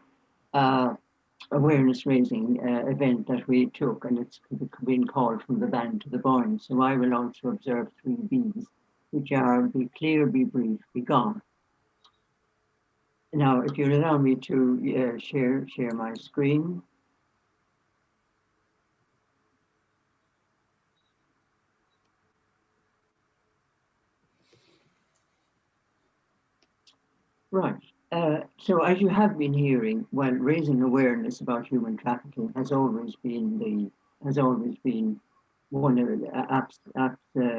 awareness-raising event that we took, and it's been called From the Band to the Boyne. So I will also observe 3 B's, which are be clear, be brief, be gone. Now, if you'll allow me to share my screen. Right. So as you have been hearing, well, raising awareness about human trafficking has always been one of the APT's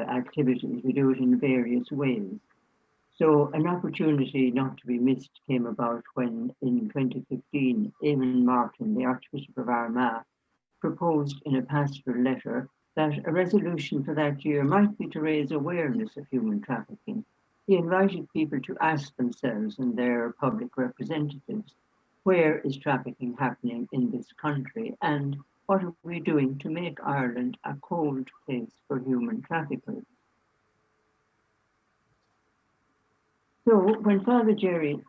activities. We do it in various ways. So an opportunity not to be missed came about when, in 2015, Eamon Martin, the Archbishop of Armagh, proposed in a pastoral letter that a resolution for that year might be to raise awareness of human trafficking. He invited people to ask themselves and their public representatives, where is trafficking happening in this country, and what are we doing to make Ireland a cold place for human traffickers? So when Father Jerry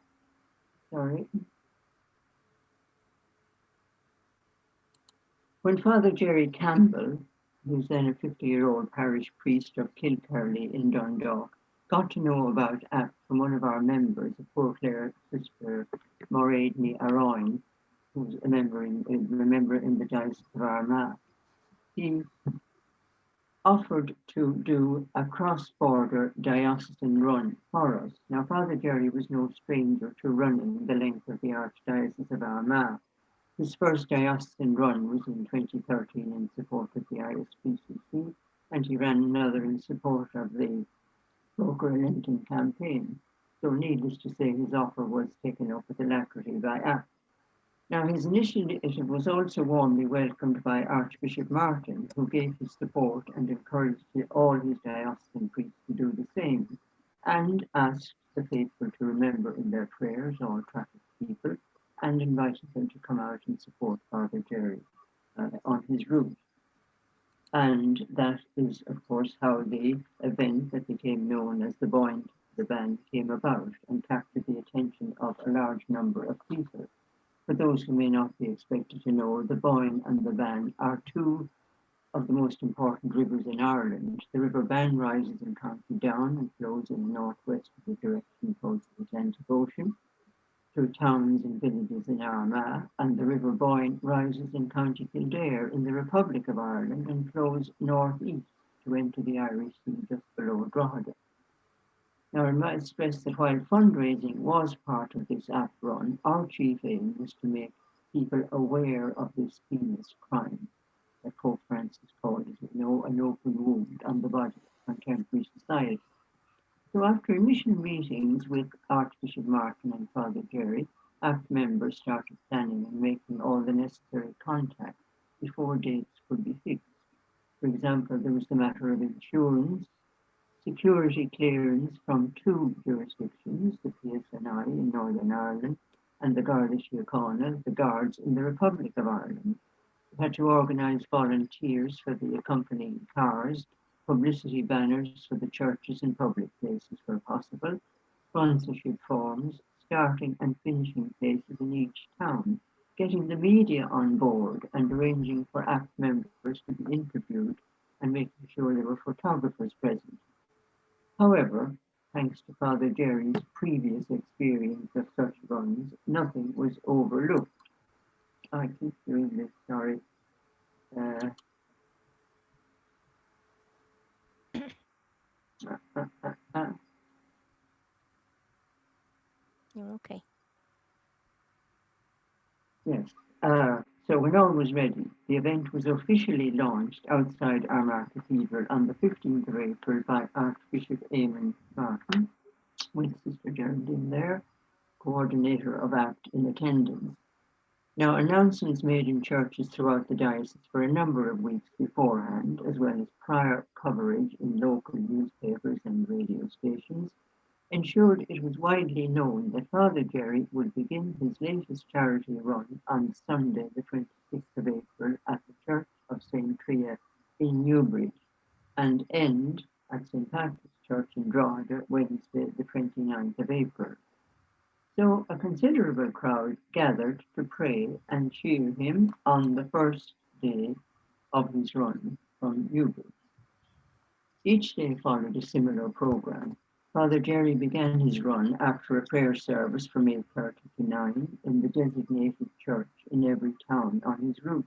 Campbell, who's then a 50-year-old parish priest of Kilkerley in Dundalk, got to know about APT from one of our members, a poor Clare sister, Moraidni Aroin, who's a member in the Diocese of Armagh. He, offered to do a cross-border diocesan run for us. Now, Father Jerry was no stranger to running the length of the Archdiocese of Armagh. His first diocesan run was in 2013 in support of the ISPCC, and he ran another in support of the local Lenten campaign. So needless to say, his offer was taken up with alacrity by APT. Now, his initiative was also warmly welcomed by Archbishop Martin, who gave his support and encouraged all his diocesan priests to do the same, and asked the faithful to remember in their prayers all trafficked people, and invited them to come out and support Father Jerry on his route. And that is, of course, how the event that became known as the Boyne to the Ban came about and captured the attention of a large number of people. For those who may not be expected to know, the Boyne and the Ban are two of the most important rivers in Ireland. The River Ban rises in County Down and flows in the northwest of the direction towards the Atlantic Ocean, through towns and villages in Armagh, and the River Boyne rises in County Kildare in the Republic of Ireland and flows northeast to enter the Irish Sea just below Drogheda. Now, I might stress that while fundraising was part of this APT run, our chief aim was to make people aware of this heinous crime that Pope Francis called it, an open wound on the body of contemporary society. So after initial meetings with Archbishop Martin and Father Jerry, APT members started planning and making all the necessary contacts before dates could be fixed. For example, there was the matter of insurance, security clearance from two jurisdictions, the PSNI in Northern Ireland and the Garda Síochána, the Guards in the Republic of Ireland. We had to organise volunteers for the accompanying cars, publicity banners for the churches and public places where possible, sponsorship forms, starting and finishing places in each town, getting the media on board and arranging for APT members to be interviewed and making sure there were photographers present. However, thanks to Father Jerry's previous experience of such runs, nothing was overlooked. I keep doing this, sorry. You're okay. Yes. So when all was ready, the event was officially launched outside Armagh Cathedral on the 15th of April by Archbishop Eamon Martin, with Sister Geraldine there, coordinator of APT in attendance. Now, announcements made in churches throughout the diocese for a number of weeks beforehand, as well as prior coverage in local newspapers and radio stations, ensured it was widely known that Father Jerry would begin his latest charity run on Sunday, the 26th of April, at the Church of St. Tria in Newbridge, and end at St. Patrick's Church in Drogheda, Wednesday, the 29th of April. So a considerable crowd gathered to pray and cheer him on the first day of his run from Newbridge. Each day followed a similar program. Father Jerry began his run after a prayer service from 8:30 to 9 in the designated church in every town on his route.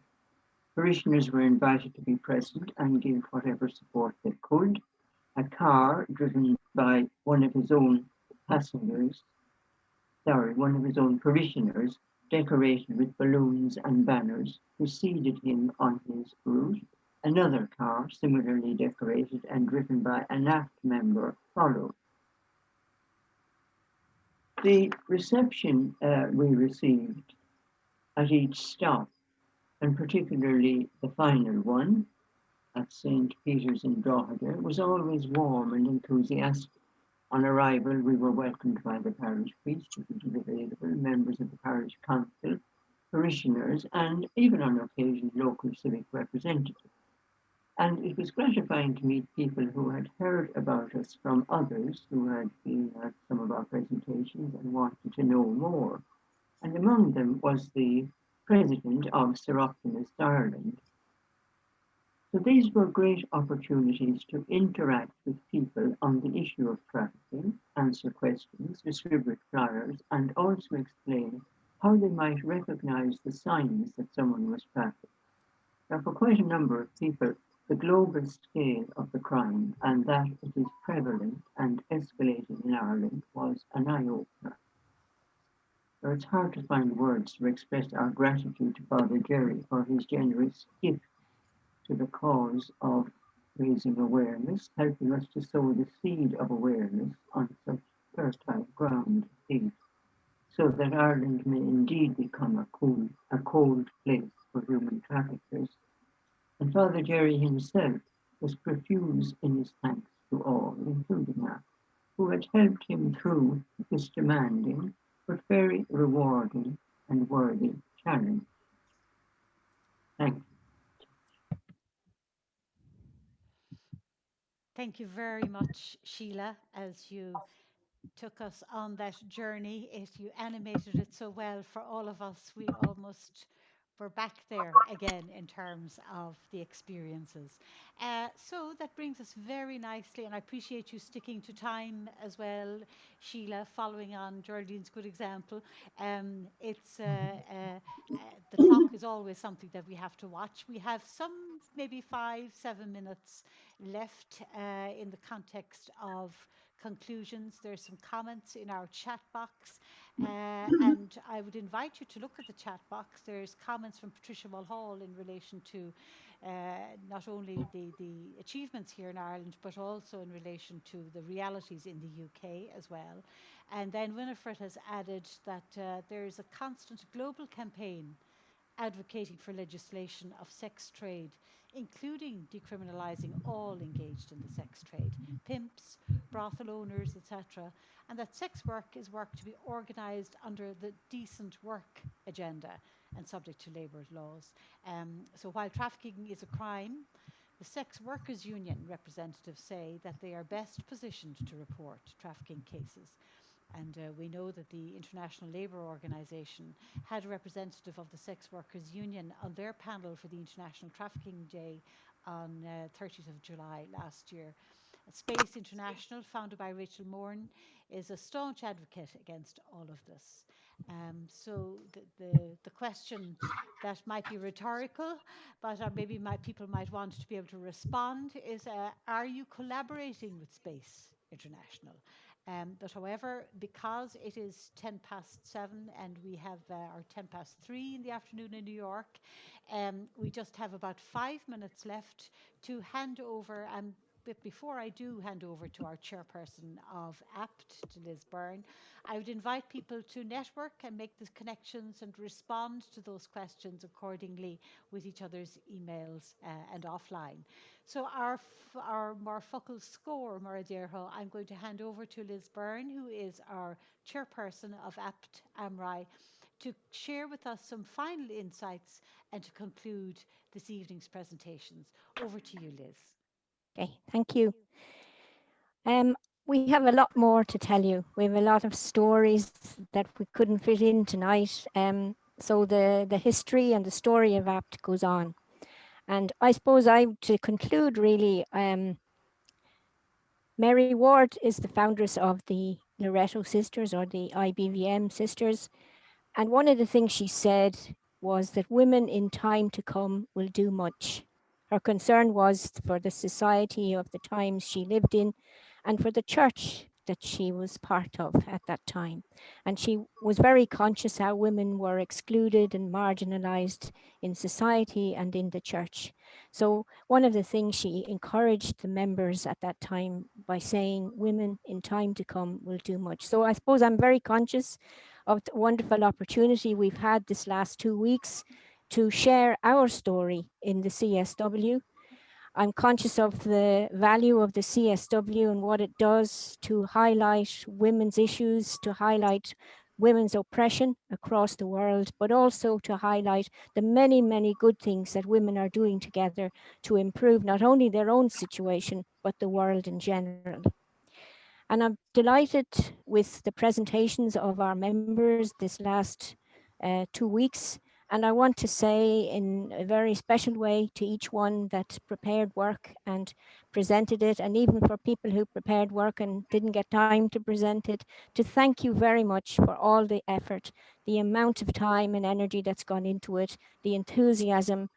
Parishioners were invited to be present and give whatever support they could. A car driven by one of his own parishioners, decorated with balloons and banners, preceded him on his route. Another car, similarly decorated and driven by an APT member, followed. The reception we received at each stop, and particularly the final one at St. Peter's in Drogheda, was always warm and enthusiastic. On arrival, we were welcomed by the parish priest, who was available, members of the parish council, parishioners, and even on occasion, local civic representatives. And it was gratifying to meet people who had heard about us from others who had been at some of our presentations and wanted to know more. And among them was the president of Sir Optimist Ireland. So these were great opportunities to interact with people on the issue of trafficking, answer questions, distribute flyers, and also explain how they might recognize the signs that someone was trafficked. Now, for quite a number of people, the global scale of the crime and that it is prevalent and escalating in Ireland was an eye-opener. It's hard to find words to express our gratitude to Father Jerry for his generous gift to the cause of raising awareness, helping us to sow the seed of awareness on such fertile ground, so that Ireland may indeed become a cold place for human traffickers. And Father Jerry himself was profuse in his thanks to all, including us, who had helped him through this demanding but very rewarding and worthy challenge. Thank you. Thank you very much, Sheila, as you took us on that journey. You animated it so well for all of us. We almost were back there again in terms of the experiences. So that brings us very nicely, and I appreciate you sticking to time as well, Sheila, following on Geraldine's good example. The clock is always something that we have to watch. We have some maybe 5-7 minutes left in the context of conclusions. There's some comments in our chat box, and I would invite you to look at the chat box. There's comments from Patricia Mulhall in relation to not only the achievements here in Ireland, but also in relation to the realities in the UK as well. And then Winifred has added that there's a constant global campaign advocating for legislation of sex trade, including decriminalising all engaged in the sex trade, pimps, brothel owners, etc., and that sex work is work to be organised under the decent work agenda and subject to labour laws. So while trafficking is a crime, the Sex Workers Union representatives say that they are best positioned to report trafficking cases. And we know that the International Labour Organization had a representative of the Sex Workers Union on their panel for the International Trafficking Day on 30th of July last year. Space International, founded by Rachel Moran, is a staunch advocate against all of this. So the question that might be rhetorical, but maybe people might want to be able to respond is, are you collaborating with Space International? But however, because it is 7:10 and we have our 3:10 in the afternoon in New York, we just have about 5 minutes left to hand over. But before I do hand over to our chairperson of APT, to Liz Byrne, I would invite people to network and make the connections and respond to those questions accordingly with each other's emails and offline. So our more focal score, Maradirho, I'm going to hand over to Liz Byrne, who is our chairperson of APT AMRI, to share with us some final insights and to conclude this evening's presentations. Over to you, Liz. Okay, thank you. We have a lot more to tell you. We have a lot of stories that we couldn't fit in tonight. So the history and the story of APT goes on. And I suppose to conclude really, Mary Ward is the foundress of the Loreto Sisters, or the IBVM Sisters. And one of the things she said was that women in time to come will do much. Her concern was for the society of the times she lived in and for the church that she was part of at that time. And she was very conscious how women were excluded and marginalized in society and in the church. So one of the things she encouraged the members at that time by saying, women in time to come will do much. So I suppose I'm very conscious of the wonderful opportunity we've had this last 2 weeks to share our story in the CSW. I'm conscious of the value of the CSW and what it does to highlight women's issues, to highlight women's oppression across the world, but also to highlight the many, many good things that women are doing together to improve not only their own situation, but the world in general. And I'm delighted with the presentations of our members this last 2 weeks. And I want to say in a very special way to each one that prepared work and presented it, and even for people who prepared work and didn't get time to present it, to thank you very much for all the effort, the amount of time and energy that's gone into it, the enthusiasm,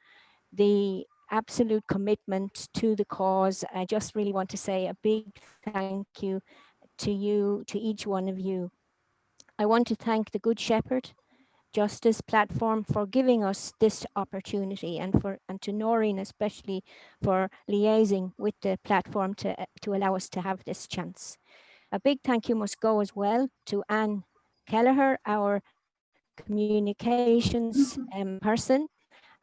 the absolute commitment to the cause. I just really want to say a big thank you, to each one of you. I want to thank the Good Shepherd Justice platform for giving us this opportunity, and to Noreen especially for liaising with the platform to allow us to have this chance. A big thank you must go as well to Anne Kelleher, our communications person.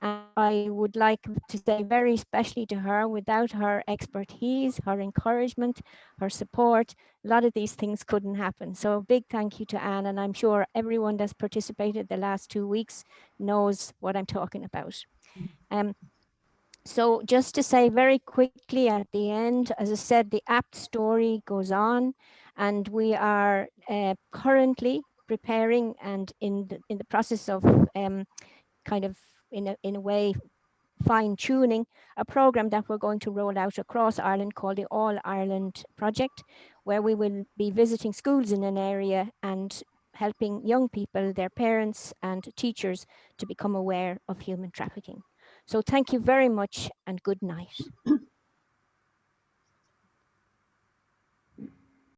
And I would like to say very especially to her, without her expertise, her encouragement, her support, a lot of these things couldn't happen. So a big thank you to Anne, and I'm sure everyone that's participated the last 2 weeks knows what I'm talking about. So just to say very quickly at the end, as I said, the APT story goes on, and we are currently preparing and in the process of kind of in a way fine-tuning a program that we're going to roll out across Ireland called the All Ireland Project, where we will be visiting schools in an area and helping young people, their parents and teachers to become aware of human trafficking. So thank you very much and good night.